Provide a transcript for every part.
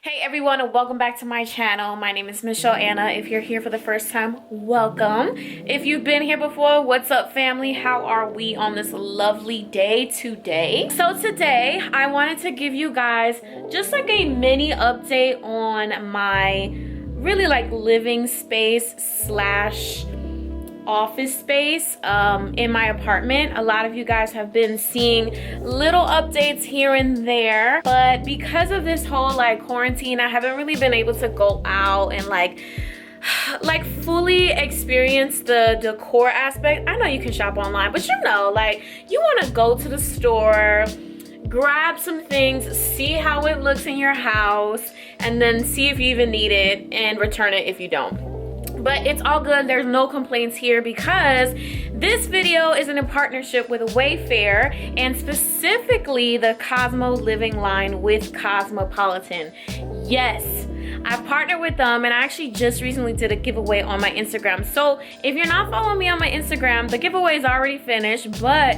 Hey everyone, and welcome back to my channel. My name is MichelleAna. If you're here for the first time, welcome. If you've been here before, what's up family? How are we on this lovely day today? So today I wanted to give you guys just like a mini update on my really like living space slash office space in my apartment. A lot of you guys have been seeing little updates here and there, but because of this whole like quarantine, I haven't really been able to go out and like fully experience the decor aspect. I know you can shop online, but you know, like you want to go to the store, grab some things, see how it looks in your house, and then see if you even need it and return it if you don't. But it's all good, there's no complaints here because this video is in a partnership with Wayfair and specifically the Cosmo Living line with Cosmopolitan. Yes, I partnered with them and I actually just recently did a giveaway on my Instagram. So if you're not following me on my Instagram, the giveaway is already finished, but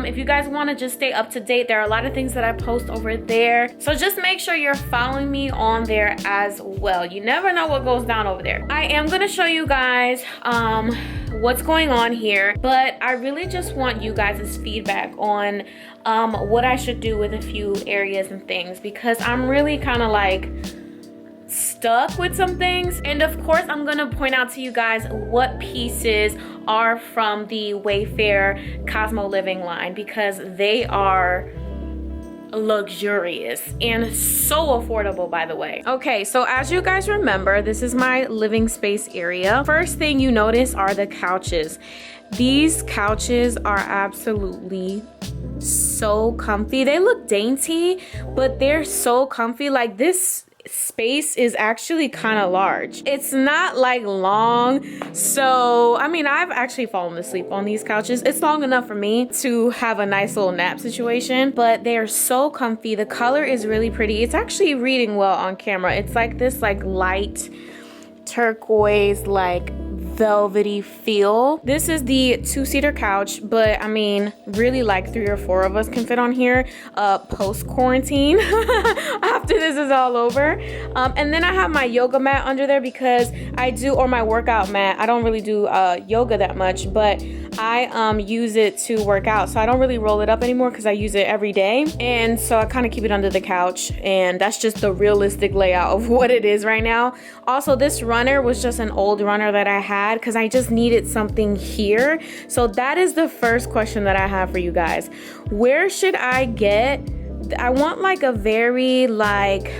if you guys want to just stay up to date, there are a lot of things that I post over there. So just make sure you're following me on there as well. You never know what goes down over there. I am going to show you guys what's going on here, but I really just want you guys' feedback on what I should do with a few areas and things because I'm really kind of like stuck with some things. And of course I'm gonna point out to you guys what pieces are from the Wayfair Cosmo Living line because they are luxurious and so affordable, by the way. Okay, so as you guys remember, this is my living space area. First thing you notice are the couches. These couches are absolutely so comfy. They look dainty, but they're so comfy. Like this space is actually kind of large. It's not like long, so I mean I've actually fallen asleep on these couches. It's long enough for me to have a nice little nap situation, but they're so comfy. The color is really pretty. It's actually reading well on camera. It's like this like light turquoise like velvety feel. This is the two-seater couch, but I mean really like 3 or 4 of us can fit on here post quarantine after this is all over. And then I have my yoga mat under there because I do, or my workout mat. I don't really do yoga that much, but I use it to work out, so I don't really roll it up anymore because I use it every day, and so I kind of keep it under the couch, and that's just the realistic layout of what it is right now. Also, this runner was just an old runner that I had because I just needed something here. So that is the first question that I have for you guys. Where should I get? I want like a very like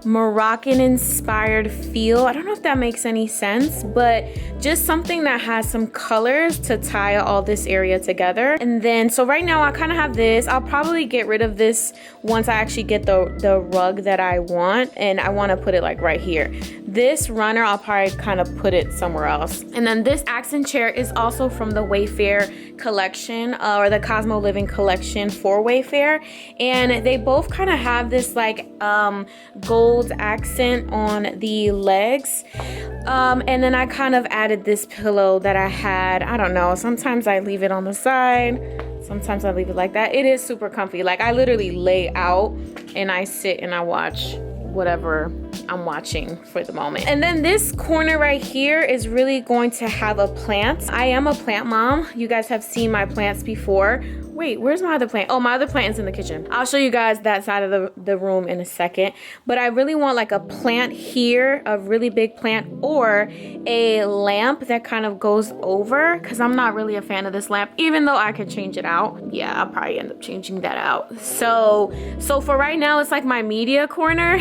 Moroccan inspired feel. I don't know if that makes any sense, but just something that has some colors to tie all this area together. And then so right now I kind of have this. I'll probably get rid of this once I actually get the rug that I want, and I want to put it like right here. This runner I'll probably kind of put it somewhere else. And then this accent chair is also from the Wayfair collection or the Cosmo Living collection for Wayfair, and they both kind of have this like gold accent on the legs, and then I kind of added this pillow that I had. I don't know, sometimes I leave it on the side, sometimes I leave it like that. It is super comfy. Like I literally lay out and I sit and I watch whatever I'm watching for the moment. And then this corner right here is really going to have a plant. I am a plant mom. You guys have seen my plants before. Wait, where's my other plant? Oh, my other plant is in the kitchen. I'll show you guys that side of the room in a second. But I really want like a plant here, a really big plant, or a lamp that kind of goes over, because I'm not really a fan of this lamp, even though I could change it out. Yeah, I'll probably end up changing that out. So for right now, it's like my media corner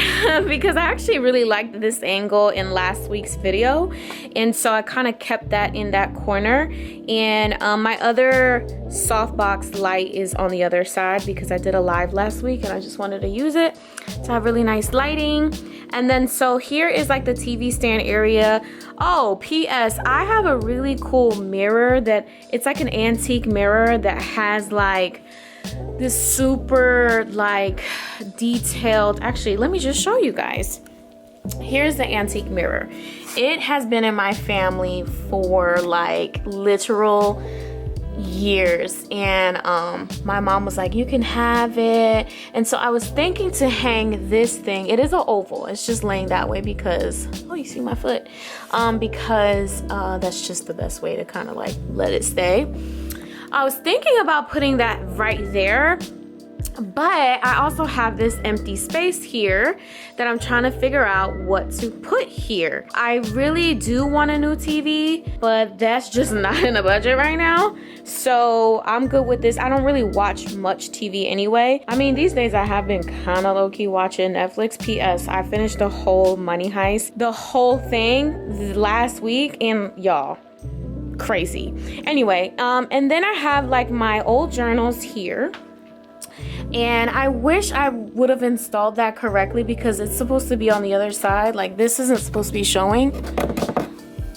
because I actually really liked this angle in last week's video. And so I kind of kept that in that corner. And my other softbox light is on the other side because I did a live last week and I just wanted to use it to have really nice lighting. And then so here is like the TV stand area. Oh, PS, I have a really cool mirror that it's like an antique mirror that has like this super like detailed, actually let me just show you guys. Here's the antique mirror. It has been in my family for like literal years, and my mom was like, you can have it. And so I was thinking to hang this thing. It is an oval, it's just laying that way because, oh, you see my foot, because that's just the best way to kind of like let it stay. I was thinking about putting that right there, but I also have this empty space here that I'm trying to figure out what to put here. I really do want a new TV, but that's just not in the budget right now. So I'm good with this. I don't really watch much TV anyway. I mean, these days I have been kind of low-key watching Netflix. PS, I finished the whole Money Heist, the whole thing last week, and y'all, crazy. Anyway, and then I have like my old journals here. And I wish I would have installed that correctly because it's supposed to be on the other side. Like, this isn't supposed to be showing,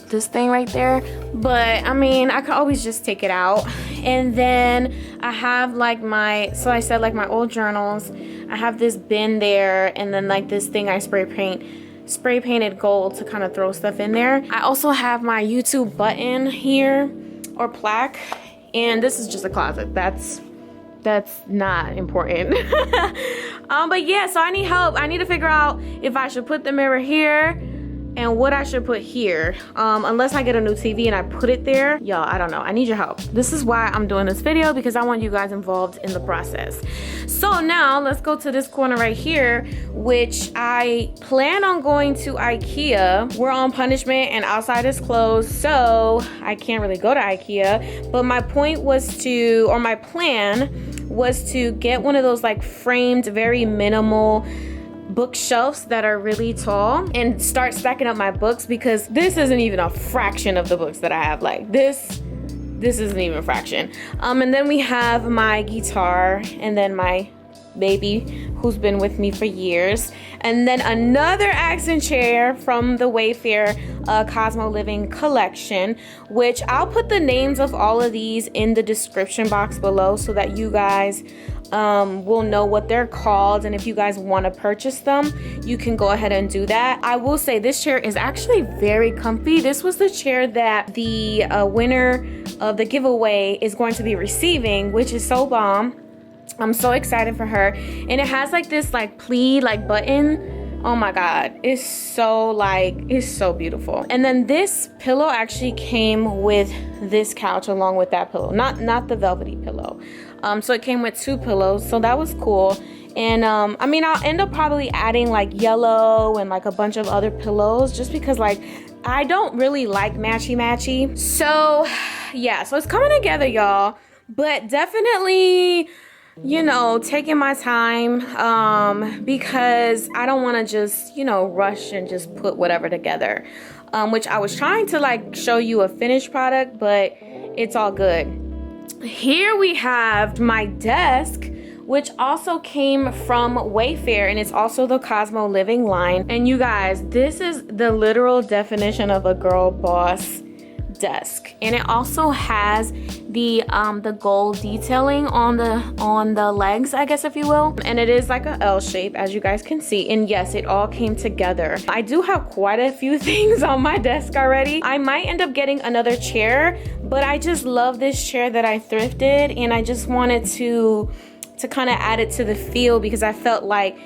this thing right there. But I mean, I could always just take it out. And then I have like my, so I said like my old journals. I have this bin there, and then like this thing I spray painted gold to kind of throw stuff in there. I also have my YouTube button here, or plaque. And this is just a closet. That's not important. But yeah, so I need help. I need to figure out if I should put the mirror here and what I should put here. Unless I get a new TV and I put it there. Y'all, I don't know. I need your help. This is why I'm doing this video, because I want you guys involved in the process. So now let's go to this corner right here, which I plan on going to Ikea. We're on punishment and outside is closed, so I can't really go to Ikea. But my point was to, or my plan was to get one of those like framed, very minimal bookshelves that are really tall and start stacking up my books, because this isn't even a fraction of the books that I have. Like this isn't even a fraction. And then we have my guitar, and then my baby who's been with me for years, and then another accent chair from the Wayfair Cosmo Living collection, which I'll put the names of all of these in the description box below so that you guys will know what they're called, and if you guys want to purchase them, you can go ahead and do that. I will say this chair is actually very comfy. This was the chair that the winner of the giveaway is going to be receiving, which is so bomb. I'm so excited for her. And it has like this like pleat like button. Oh my god, it's so beautiful. And then this pillow actually came with this couch along with that pillow, not the velvety pillow. So it came with two pillows, so that was cool. And I mean, I'll end up probably adding like yellow and like a bunch of other pillows, just because like I don't really like matchy. So yeah, so it's coming together, y'all. But definitely, you know, taking my time, because I don't want to just, you know, rush and just put whatever together, which I was trying to like show you a finished product, but it's all good. Here we have my desk, which also came from Wayfair, and it's also the Cosmo Living line. And you guys, this is the literal definition of a girl boss desk, and it also has the gold detailing on the legs, I guess, if you will, and it is like a L shape, as you guys can see. And yes, it all came together. I do have quite a few things on my desk already. I might end up getting another chair, but I just love this chair that I thrifted, and I just wanted to kind of add it to the feel, because I felt like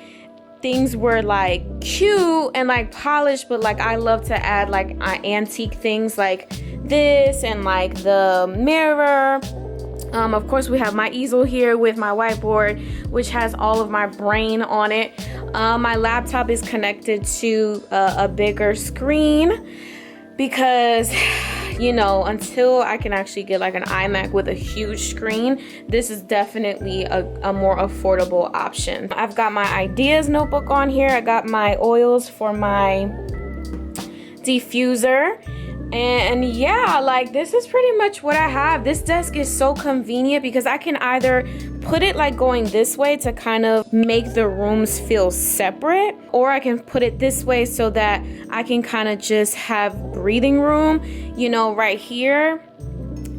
things were like cute and like polished, but like I love to add like antique things like this, and like the mirror. Of course, we have my easel here with my whiteboard, which has all of my brain on it. My laptop is connected to a bigger screen, because, you know, until I can actually get like an iMac with a huge screen, this is definitely a more affordable option. I've got my ideas notebook on here. I got my oils for my diffuser. And yeah, like this is pretty much what I have. This desk is so convenient because I can either put it like going this way to kind of make the rooms feel separate, or I can put it this way so that I can kind of just have breathing room, you know, right here.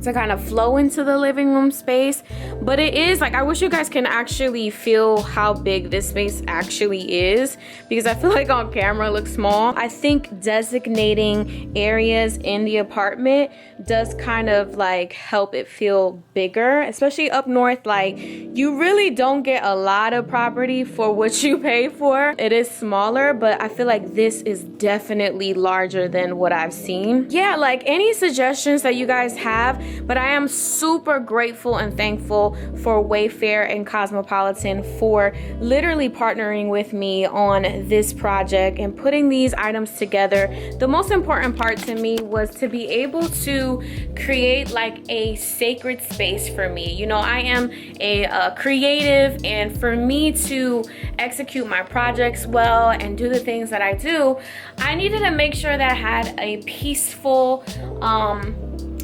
to kind of flow into the living room space. But it is like, I wish you guys can actually feel how big this space actually is, because I feel like on camera it looks small. I think designating areas in the apartment does kind of like help it feel bigger, especially up north. Like, you really don't get a lot of property for what you pay for. It is smaller, but I feel like this is definitely larger than what I've seen. Yeah, like any suggestions that you guys have, but I am super grateful and thankful for Wayfair and Cosmopolitan for literally partnering with me on this project and putting these items together. The most important part to me was to be able to create like a sacred space for me. You know, I am a creative, and for me to execute my projects well and do the things that I do, I needed to make sure that I had a peaceful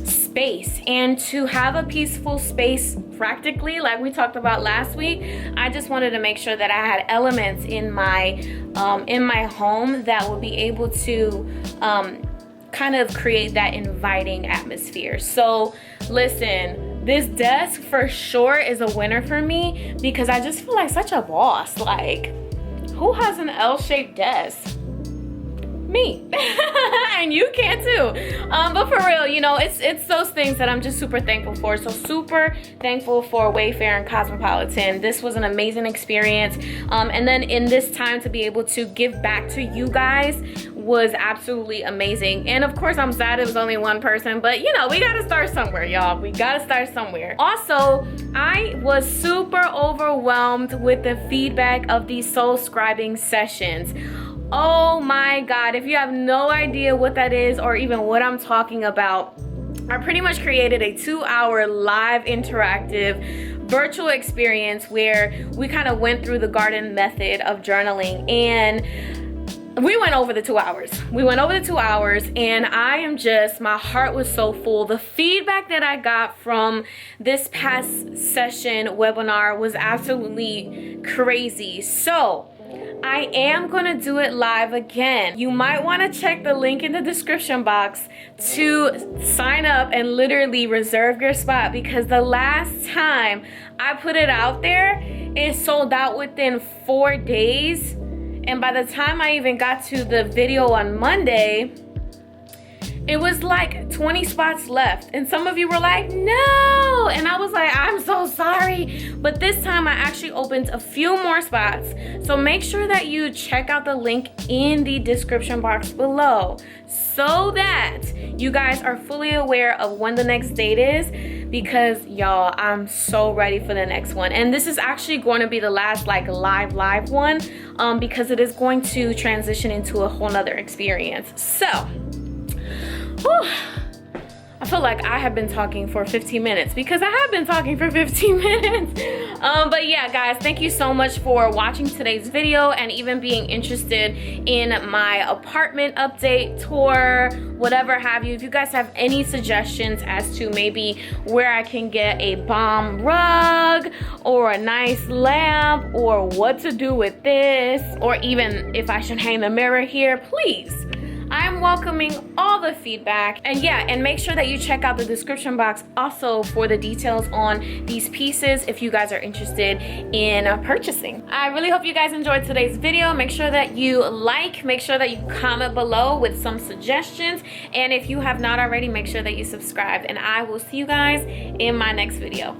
space. And to have a peaceful space practically, like we talked about last week, I just wanted to make sure that I had elements in my home that would be able to kind of create that inviting atmosphere. So listen, this desk for sure is a winner for me, because I just feel like such a boss. Like, who has an L-shaped desk? Me. And you can too. But for real, you know, it's those things that I'm just super thankful for. So super thankful for Wayfair and Cosmopolitan. This was an amazing experience. And then in this time to be able to give back to you guys was absolutely amazing. And of course, I'm sad it was only one person, but you know, we gotta start somewhere, y'all. We gotta start somewhere. Also, I was super overwhelmed with the feedback of these soul scribing sessions. Oh my God, if you have no idea what that is or even what I'm talking about, I pretty much created a 2-hour live interactive virtual experience where we kind of went through the garden method of journaling, and we went over the 2 hours. We went over the 2 hours, and I am just, my heart was so full. The feedback that I got from this past session webinar was absolutely crazy. So I am gonna do it live again. You might wanna check the link in the description box to sign up and literally reserve your spot, because the last time I put it out there, it sold out within 4 days. And by the time I even got to the video on Monday, it was like 20 spots left. And some of you were like, no. And I was like, I'm so sorry. But this time I actually opened a few more spots. So make sure that you check out the link in the description box below, so that you guys are fully aware of when the next date is, because y'all, I'm so ready for the next one. And this is actually going to be the last like live one, because it is going to transition into a whole nother experience. So whew, I feel like I have been talking for 15 minutes, because I have been talking for 15 minutes. But yeah, guys, thank you so much for watching today's video and even being interested in my apartment update, tour, whatever have you. If you guys have any suggestions as to maybe where I can get a bomb rug or a nice lamp, or what to do with this, or even if I should hang the mirror here, please, I'm welcoming all the feedback. And yeah, and make sure that you check out the description box also for the details on these pieces if you guys are interested in purchasing. I really hope you guys enjoyed today's video. Make sure that you like, make sure that you comment below with some suggestions, and if you have not already, make sure that you subscribe, and I will see you guys in my next video.